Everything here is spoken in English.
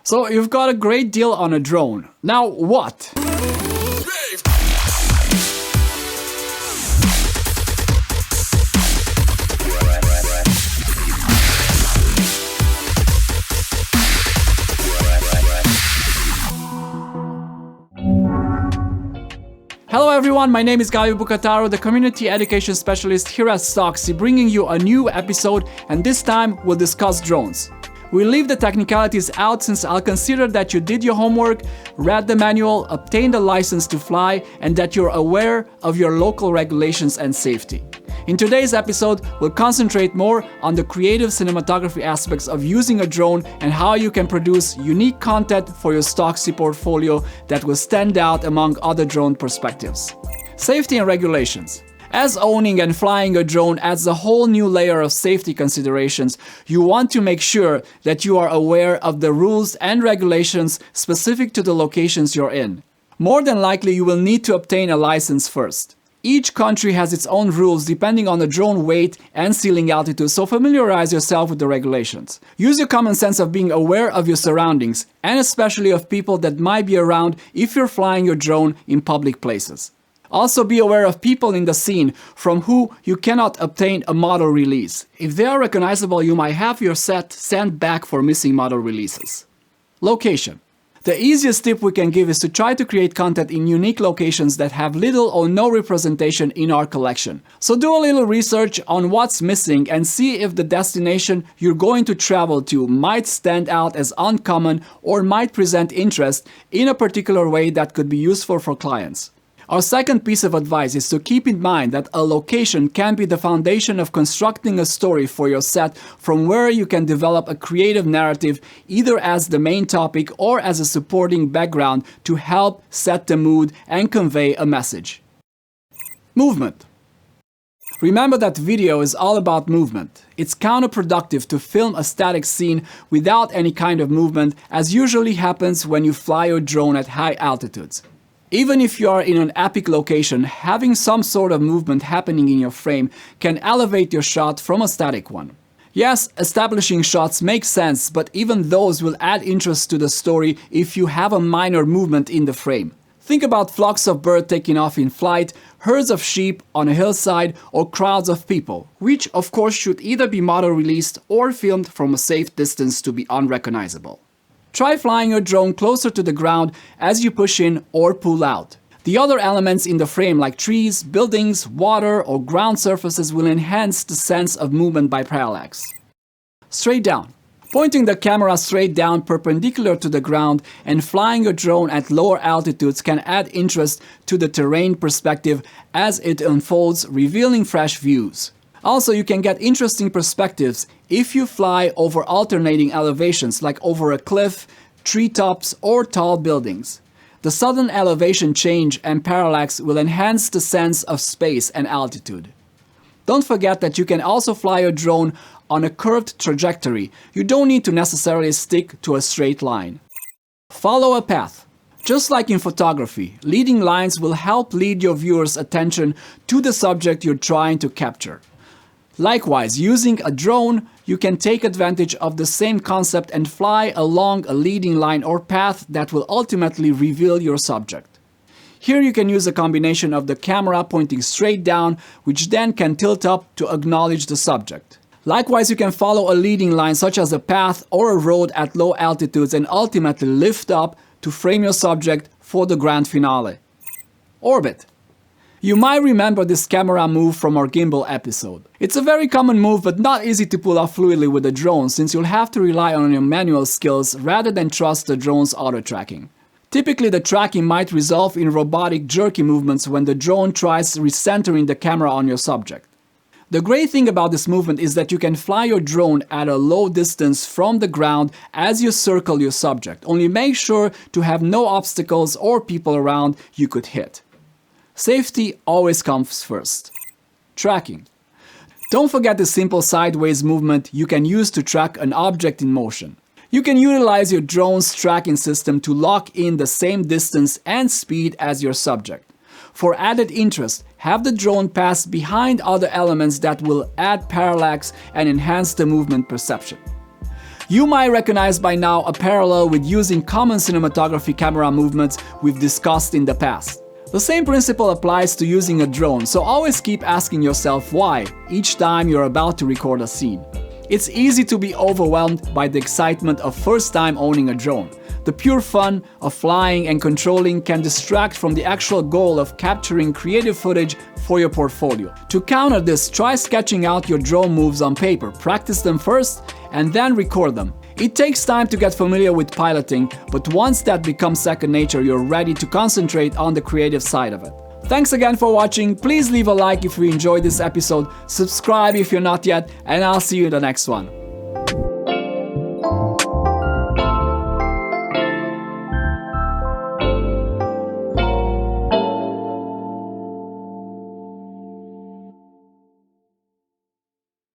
So you've got a great deal on a drone. Now what? Hello everyone, my name is Gabi Bucataro, the Community Education Specialist here at Stocksy, bringing you a new episode, and this time we'll discuss drones. We'll leave the technicalities out since I'll consider that you did your homework, read the manual, obtained a license to fly, and that you're aware of your local regulations and safety. In today's episode, we'll concentrate more on the creative cinematography aspects of using a drone and how you can produce unique content for your Stocksy portfolio that will stand out among other drone perspectives. Safety and regulations. As owning and flying a drone adds a whole new layer of safety considerations, you want to make sure that you are aware of the rules and regulations specific to the locations you're in. More than likely, you will need to obtain a license first. Each country has its own rules depending on the drone weight and ceiling altitude, so familiarize yourself with the regulations. Use your common sense of being aware of your surroundings, and especially of people that might be around if you're flying your drone in public places. Also be aware of people in the scene from who you cannot obtain a model release. If they are recognizable, you might have your set sent back for missing model releases. Location. The easiest tip we can give is to try to create content in unique locations that have little or no representation in our collection. So do a little research on what's missing and see if the destination you're going to travel to might stand out as uncommon or might present interest in a particular way that could be useful for clients. Our second piece of advice is to keep in mind that a location can be the foundation of constructing a story for your set from where you can develop a creative narrative either as the main topic or as a supporting background to help set the mood and convey a message. Movement. Remember that video is all about movement. It's counterproductive to film a static scene without any kind of movement, as usually happens when you fly your drone at high altitudes. Even if you are in an epic location, having some sort of movement happening in your frame can elevate your shot from a static one. Yes, establishing shots make sense, but even those will add interest to the story if you have a minor movement in the frame. Think about flocks of birds taking off in flight, herds of sheep on a hillside, or crowds of people, which of course should either be model released or filmed from a safe distance to be unrecognizable. Try flying your drone closer to the ground as you push in or pull out. The other elements in the frame like trees, buildings, water, or ground surfaces will enhance the sense of movement by parallax. Straight down. Pointing the camera straight down perpendicular to the ground and flying your drone at lower altitudes can add interest to the terrain perspective as it unfolds, revealing fresh views. Also, you can get interesting perspectives if you fly over alternating elevations like over a cliff, treetops, or tall buildings. The sudden elevation change and parallax will enhance the sense of space and altitude. Don't forget that you can also fly your drone on a curved trajectory. You don't need to necessarily stick to a straight line. Follow a path. Just like in photography, leading lines will help lead your viewers' attention to the subject you're trying to capture. Likewise, using a drone, you can take advantage of the same concept and fly along a leading line or path that will ultimately reveal your subject. Here you can use a combination of the camera pointing straight down, which then can tilt up to acknowledge the subject. Likewise, you can follow a leading line such as a path or a road at low altitudes and ultimately lift up to frame your subject for the grand finale. Orbit. You might remember this camera move from our gimbal episode. It's a very common move but not easy to pull off fluidly with a drone since you'll have to rely on your manual skills rather than trust the drone's auto-tracking. Typically the tracking might result in robotic jerky movements when the drone tries recentering the camera on your subject. The great thing about this movement is that you can fly your drone at a low distance from the ground as you circle your subject. Only make sure to have no obstacles or people around you could hit. Safety always comes first. Tracking. Don't forget the simple sideways movement you can use to track an object in motion. You can utilize your drone's tracking system to lock in the same distance and speed as your subject. For added interest, have the drone pass behind other elements that will add parallax and enhance the movement perception. You might recognize by now a parallel with using common cinematography camera movements we've discussed in the past. The same principle applies to using a drone, so always keep asking yourself why each time you're about to record a scene. It's easy to be overwhelmed by the excitement of first time owning a drone. The pure fun of flying and controlling can distract from the actual goal of capturing creative footage for your portfolio. To counter this, try sketching out your drone moves on paper, practice them first, and then record them. It takes time to get familiar with piloting, but once that becomes second nature, you're ready to concentrate on the creative side of it. Thanks again for watching. Please leave a like if you enjoyed this episode, subscribe if you're not yet, and I'll see you in the next one.